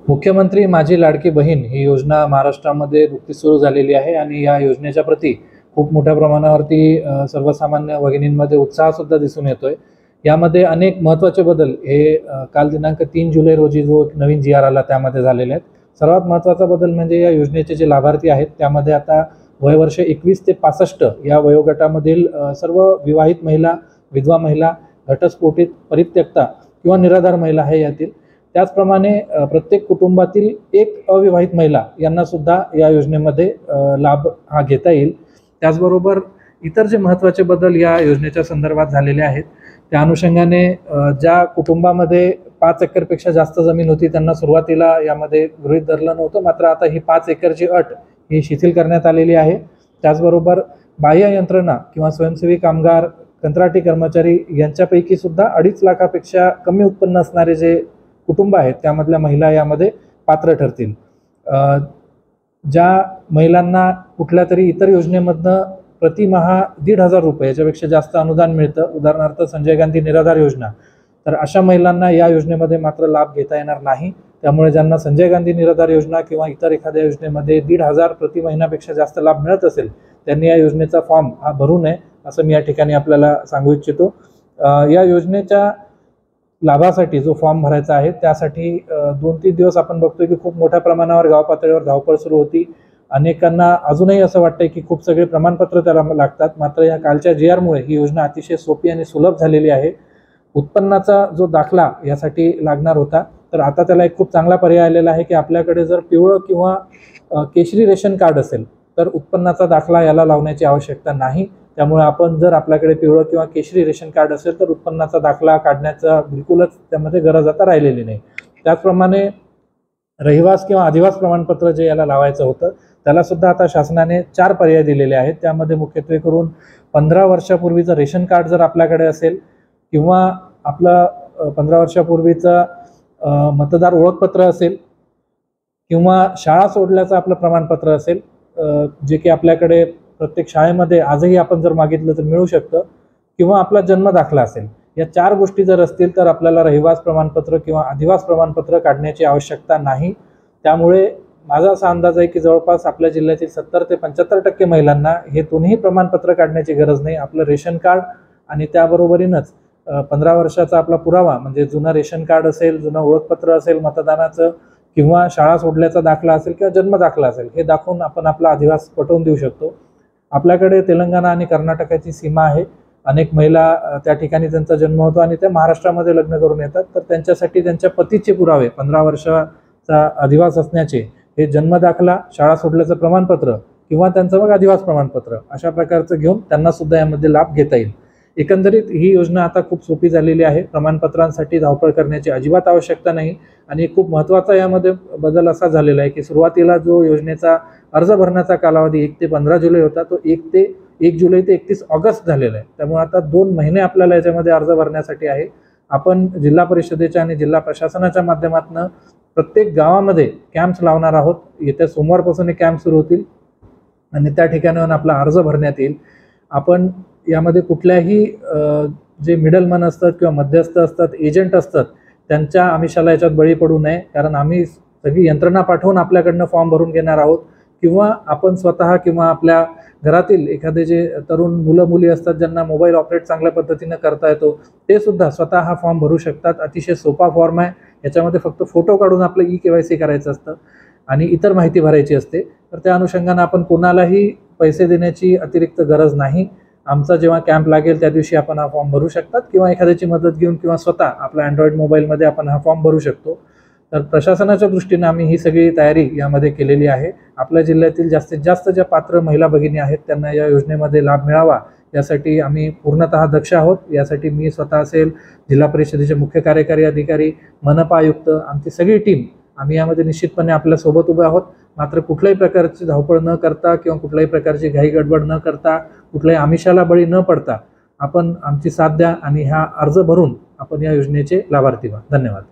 मुख्यमंत्री माझी लाडकी बहीण ही योजना महाराष्ट्रामध्ये नुकतीच सुरू झालेली आहे आणि या योजनेच्या प्रती खूप मोठ्या प्रमाणावरती सर्वसामान्य भगिनींमध्ये उत्साहसुद्धा दिसून येतोय। यामध्ये अनेक महत्त्वाचे बदल हे काल दिनांक 3 जुलै रोजी जो नवीन जी आर आला त्यामध्ये झालेले आहेत। सर्वात महत्त्वाचा बदल म्हणजे या योजनेचे जे लाभार्थी आहेत त्यामध्ये आता वयवर्ष 21 ते 65 या वयोगटामधील सर्व विवाहित महिला, विधवा महिला, घटस्फोटित, परित्यक्ता किंवा निराधार महिला आहे यातील। त्याचप्रमाणे प्रत्येक कुटुंबातील एक अविवाहित महिला यांना सुद्धा या योजनेमध्ये लाभ हा घेता येईल। त्याचबरोबर इतर जे महत्त्वाचे बदल या योजनेच्या संदर्भात झालेले आहेत त्या अनुषंगाने ज्या कुटुंबामध्ये 5 एकरपेक्षा जास्त जमीन होती त्यांना सुरुवातीला यामध्ये गृहीत धरलं नव्हतं, मात्र आता ही 5 एकरची अट ही शिथिल करण्यात आलेली आहे। त्याचबरोबर बाह्य यंत्रणा किंवा स्वयंसेवी कामगार, कंत्राटी कर्मचारी यांच्यापैकी सुद्धा 2.5 लाखापेक्षा कमी उत्पन्न असणारे जे कुटुंब आहेत त्यामधल्या महिला यामध्ये पात्र ठरतील। ज्या महिलांना कुठल्या तरी इतर योजनेमधनं प्रतिमाहा 1,500 रुपये याच्यापेक्षा जास्त अनुदान मिळतं, उदाहरणार्थ संजय गांधी निराधार योजना, तर अशा महिलांना या योजनेमध्ये मात्र लाभ घेता येणार नाही। त्यामुळे ज्यांना संजय गांधी निराधार योजना किंवा इतर एखाद्या योजनेमध्ये 1,500 प्रति महिन्यापेक्षा जास्त लाभ मिळत असेल त्यांनी या योजनेचा फॉर्म हा भरू नये असं मी या ठिकाणी आपल्याला सांगू इच्छितो। या योजनेच्या लाभासाठी जो फॉर्म भरायचा आहे त्यासाठी 2-3 दिवस आपण बघतोय की खूप मोठ्या प्रमाणावर गाव पातळीवर धावपळ सुरू होती। अनेकांना अजूनही असं वाटतंय की खूप सगळे प्रमाणपत्र त्याला लागतात, मात्र या कालच्या जी आरमुळे ही योजना अतिशय सोपी आणि सुलभ झालेली आहे। उत्पन्नाचा जो दाखला यासाठी लागणार होता तर आता त्याला एक खूप चांगला पर्याय आलेला आहे की आपल्याकडे जर पिवळं किंवा केशरी रेशन कार्ड असेल तर उत्पन्नाचा दाखला याला लावण्याची आवश्यकता नाही। त्यामुळे आपण जर आपल्याकडे पिवळं किंवा केशरी रेशन कार्ड असेल तर उत्पन्नाचा दाखला काढण्याचा बिलकुलच त्यामध्ये गरज आता राहिलेली नाही। त्याचप्रमाणे रहिवास किंवा अधिवास प्रमाणपत्र जे याला लावायचं होतं त्याला सुद्धा आता शासनाने 4 पर्याय दिलेले आहेत। त्यामध्ये मुख्यत्वे करून 15 वर्षापूर्वीचं रेशन कार्ड जर आपल्याकडे असेल किंवा आपलं 15 वर्षापूर्वीचं मतदार ओळखपत्र असेल किंवा शाळा सोडल्याचं आपलं प्रमाणपत्र असेल, जे की आपल्याकडे प्रत्येक शाळेमध्ये आजही आपण जर मागितलं तर मिळू शकतं, किंवा आपला जन्म दाखला असेल, या 4 गोष्टी जर असतील तर आपल्याला रहिवास प्रमाणपत्र किंवा अधिवास प्रमाणपत्र काढण्याची आवश्यकता नाही। त्यामुळे माझा असा अंदाज आहे की जवळपास आपल्या जिल्ह्यातील 70 ते 75% महिलांना हे दोन्ही प्रमाणपत्र काढण्याची गरज नाही। आपलं रेशन कार्ड आणि त्याबरोबरीनच 15 वर्षाचा आपला पुरावा म्हणजे जुनं रेशन कार्ड असेल, जुनं ओळखपत्र असेल मतदानाचं, किंवा शाळा सोडल्याचा दाखला असेल किंवा जन्म दाखला असेल, हे दाखवून आपण आपला अधिवास पटवून देऊ शकतो। आपल्याकडे तेलंगणा आणि कर्नाटकाची सीमा आहे। अनेक महिला त्या ठिकाणी त्यांचा जन्म होतो आणि त्या महाराष्ट्रामध्ये लग्न करून येतात, तर त्यांच्यासाठी त्यांच्या पतीचे पुरावे 15 वर्षाचा अधिवास असण्याचे, हे जन्म दाखला, शाळा सोडल्याचं प्रमाणपत्र किंवा त्यांचं मग अधिवास प्रमाणपत्र अशा प्रकारचं घेऊन त्यांना सुद्धा यामध्ये लाभ घेता येईल। एकंदरीत ही योजना आता खूप सोपी झालेली आहे। प्रमाणपत्रांसाठी धावपळ करण्याची अजिबात आवश्यकता नाही आणि खूप महत्त्वाचा यामध्ये बदल असा झालेला आहे की सुरुवातीला जो योजनेचा अर्ज भरण्याचा कालावधी 1 ते 15 जुलै होता तो 1 जुलै ते 31 ऑगस्ट झालेला आहे। त्यामुळे आता 2 महिने आपल्याला याच्यामध्ये अर्ज भरण्यासाठी आहे। आपण जिल्हा परिषदेच्या आणि जिल्हा प्रशासनाच्या माध्यमातून प्रत्येक गावामध्ये कॅम्प्स लावणार आहोत। येत्या सोमवारपासून हे कॅम्प सुरू होतील आणि त्या ठिकाणाहून आपला अर्ज भरण्यात येईल। आपण यामध्ये कुठल्याही जे मिडलमन असतात किंवा मध्यस्थ असतात, एजंट असतात, त्यांच्या आमिषाला याच्यात बळी पडू नये, कारण आम्ही सगळी यंत्रणा पाठवून आपल्याकडनं फॉर्म भरून घेणार आहोत, किंवा आपण स्वतः किंवा आपल्या घरातील एखादे जे तरुण मुलं मुली असतात ज्यांना मोबाईल ऑपरेट चांगल्या पद्धतीनं करता येतो ते सुद्धा स्वतः हा फॉर्म भरू शकतात। अतिशय सोपा फॉर्म आहे। याच्यामध्ये फक्त फोटो काढून आपलं KYC करायचं असतं आणि इतर माहिती भरायची असते, तर त्या अनुषंगाने आपण कोणालाही पैसे देण्याची अतिरिक्त गरज नाही। आमचा जेव्हा कॅम्प लागेल त्या दिवशी आपण हा फॉर्म भरू शकतात किंवा एखाद्याची मदत घेऊन किंवा स्वतः आपल्या अँड्रॉइड मोबाईलमध्ये आपण हा फॉर्म भरू शकतो। तर प्रशासनाच्या दृष्टीने आम्ही ही सगळी तयारी यामध्ये केलेली आहे। आपल्या जिल्ह्यातील जास्तीत जास्त ज्या पात्र महिला भगिनी आहेत त्यांना या योजनेमध्ये लाभ मिळावा यासाठी आम्ही पूर्णतः दक्ष आहोत। यासाठी मी स्वतः असेल, जिल्हा परिषदेचे मुख्य कार्यकारी अधिकारी, मनपा आयुक्त, आमची सगळी टीम आम्ही यामध्ये निश्चितपणे आपल्यासोबत उभे आहोत। मात्र कुठल्याही प्रकारची धावपळ न करता किंवा कुठल्याही प्रकारची घाई गडबड न करता, कुठल्याही आमिषाला बळी न पडता आपण आमची साथ द्या आणि हा अर्ज भरून आपण या योजनेचे लाभार्थी व्हा। धन्यवाद।